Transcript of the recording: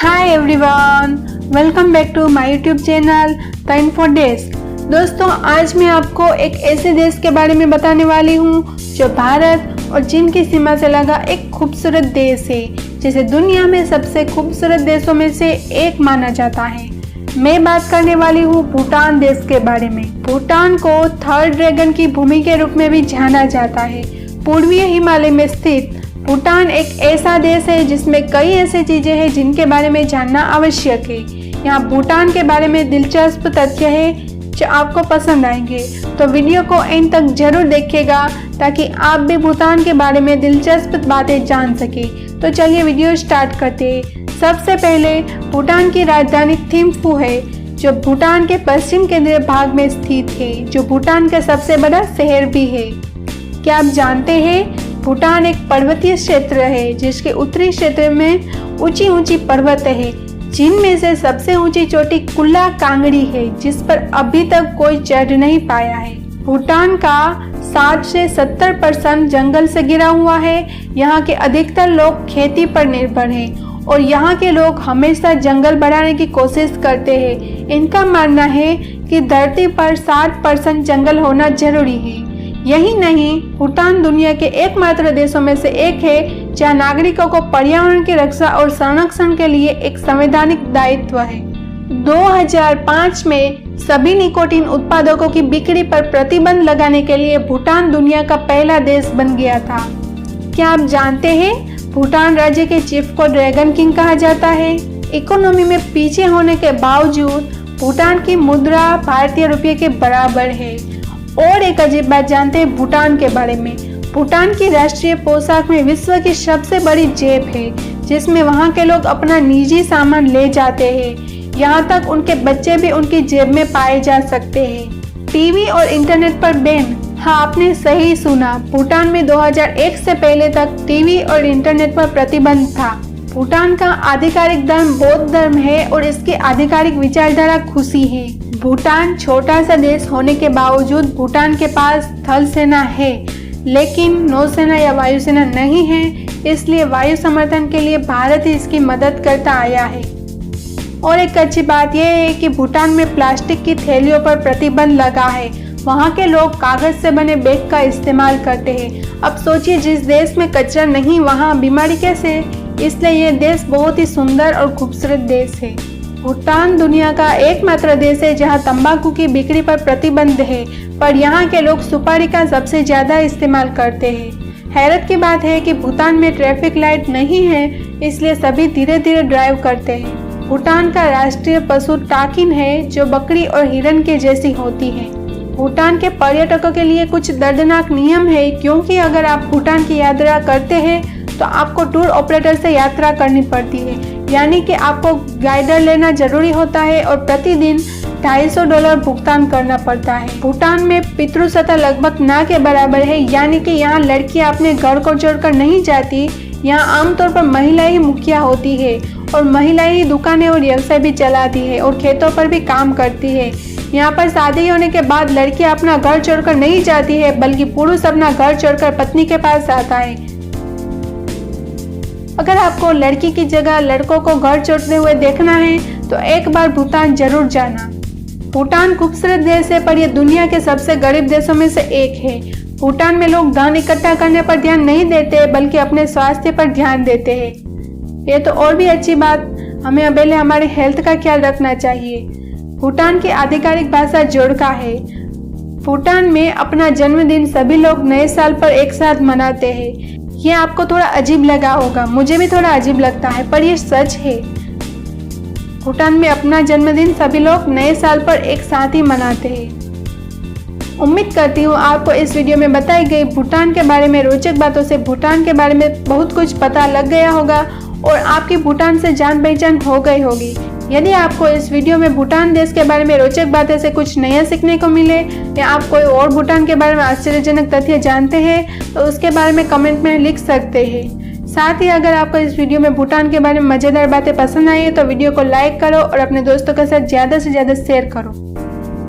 Hi everyone, welcome back to my YouTube channel the info desk. दोस्तों, आज मैं आपको एक ऐसे देश के बारे में बताने वाली हूँ जो भारत और चीन की सीमा से लगा एक खूबसूरत देश है, जिसे दुनिया में सबसे खूबसूरत देशों में से एक माना जाता है। मैं बात करने वाली हूँ भूटान देश के बारे में। भूटान को थर्ड ड्रैगन की भूमि के रूप में भी जाना जाता है। पूर्वीय हिमालय में स्थित भूटान एक ऐसा देश है जिसमें कई ऐसी चीजें हैं जिनके बारे में जानना आवश्यक है। यहाँ भूटान के बारे में दिलचस्प तथ्य है जो आपको पसंद आएंगे, तो वीडियो को एंड तक जरूर देखिएगा ताकि आप भी भूटान के बारे में दिलचस्प बातें जान सके। तो चलिए वीडियो स्टार्ट करते हैं। सबसे पहले भूटान की राजधानी थिम्फू है, जो भूटान के पश्चिम केंद्रीय भाग में स्थित है, जो भूटान का सबसे बड़ा शहर भी है। क्या आप जानते हैं, भूटान एक पर्वतीय क्षेत्र है जिसके उत्तरी क्षेत्र में ऊंची ऊंची पर्वत है, जिनमें से सबसे ऊंची चोटी कुल्ला कांगड़ी है, जिस पर अभी तक कोई चढ़ नहीं पाया है। भूटान का 60 से 70% जंगल से घिरा हुआ है। यहाँ के अधिकतर लोग खेती पर निर्भर हैं और यहाँ के लोग हमेशा जंगल बढ़ाने की कोशिश करते हैं। इनका मानना है कि धरती पर 60% जंगल होना जरूरी है। यही नहीं, भूटान दुनिया के एकमात्र देशों में से एक है जहां नागरिकों को पर्यावरण की रक्षा और संरक्षण के लिए एक संवैधानिक दायित्व है। 2005 में सभी निकोटीन उत्पादकों की बिक्री पर प्रतिबंध लगाने के लिए भूटान दुनिया का पहला देश बन गया था। क्या आप जानते हैं, भूटान राज्य के चीफ को ड्रैगन किंग कहा जाता है। इकोनॉमी में पीछे होने के बावजूद भूटान की मुद्रा भारतीय रुपये के बराबर है। और एक अजीब बात जानते हैं भूटान के बारे में। भूटान की राष्ट्रीय पोशाक में विश्व की सबसे बड़ी जेब है, जिसमें वहाँ के लोग अपना निजी सामान ले जाते हैं। यहाँ तक उनके बच्चे भी उनकी जेब में पाए जा सकते हैं। टीवी और इंटरनेट पर बैन। हाँ, आपने सही सुना, भूटान में 2001 से पहले तक टीवी और इंटरनेट पर प्रतिबंध था। भूटान का आधिकारिक धर्म बौद्ध धर्म है और इसकी आधिकारिक विचारधारा खुशी है। भूटान छोटा सा देश होने के बावजूद भूटान के पास थल सेना है, लेकिन नौसेना या वायुसेना नहीं है, इसलिए वायु समर्थन के लिए भारत ही इसकी मदद करता आया है। और एक अच्छी बात यह है कि भूटान में प्लास्टिक की थैलियों पर प्रतिबंध लगा है। वहाँ के लोग कागज से बने बैग का इस्तेमाल करते हैं। अब सोचिए, जिस देश में कचरा नहीं वहाँ बीमारी कैसे? इसलिए यह देश बहुत ही सुंदर और खूबसूरत देश है। भूटान दुनिया का एकमात्र देश है जहां तंबाकू की बिक्री पर प्रतिबंध है, पर यहां के लोग सुपारी का सबसे ज्यादा इस्तेमाल करते हैं। हैरत की बात है कि भूटान में ट्रैफिक लाइट नहीं है, इसलिए सभी धीरे धीरे ड्राइव करते हैं। भूटान का राष्ट्रीय पशु टाकिन है, जो बकरी और हिरन के जैसी होती है। भूटान के पर्यटकों के लिए कुछ दर्दनाक नियम है, क्योंकि अगर आप भूटान की यात्रा करते हैं तो आपको टूर ऑपरेटर से यात्रा करनी पड़ती है, यानी कि आपको गाइडर लेना जरूरी होता है और प्रतिदिन $250 भुगतान करना पड़ता है। भूटान में पितृसत्ता लगभग ना के बराबर है, यानी कि यहाँ लड़कियाँ अपने घर को छोड़कर नहीं जाती। यहाँ आमतौर पर महिलाएं ही मुखिया होती है और महिलाएं ही दुकानें और व्यवसाय भी चलाती है और खेतों पर भी काम करती है। यहाँ पर शादी होने के बाद लड़कियाँ अपना घर छोड़कर नहीं जाती है, बल्कि पुरुष अपना घर छोड़कर पत्नी के पास आता है। अगर आपको लड़की की जगह लड़कों को घर छोड़ते हुए देखना है तो एक बार भूटान जरूर जाना। भूटान खूबसूरत देश है, पर यह दुनिया के सबसे गरीब देशों में से एक है। भूटान में लोग धन इकट्ठा करने पर ध्यान नहीं देते, बल्कि अपने स्वास्थ्य पर ध्यान देते हैं। ये तो और भी अच्छी बात, हमें पहले हमारे हेल्थ का ख्याल रखना चाहिए। भूटान की आधिकारिक भाषा जोड़का है। भूटान में अपना जन्मदिन सभी लोग नए साल पर एक साथ मनाते हैं। ये आपको थोड़ा अजीब लगा होगा, मुझे भी थोड़ा अजीब लगता है, पर ये सच है। भूटान में अपना जन्मदिन सभी लोग नए साल पर एक साथ ही मनाते हैं। उम्मीद करती हूँ आपको इस वीडियो में बताई गई भूटान के बारे में रोचक बातों से भूटान के बारे में बहुत कुछ पता लग गया होगा और आपकी भूटान से जान पहचान हो गई होगी। यदि आपको इस वीडियो में भूटान देश के बारे में रोचक बातें से कुछ नया सीखने को मिले या आप कोई और भूटान के बारे में आश्चर्यजनक तथ्य जानते हैं तो उसके बारे में कमेंट में लिख सकते हैं। साथ ही अगर आपको इस वीडियो में भूटान के बारे में मज़ेदार बातें पसंद आई है तो वीडियो को लाइक करो और अपने दोस्तों के साथ ज़्यादा से ज़्यादा शेयर करो।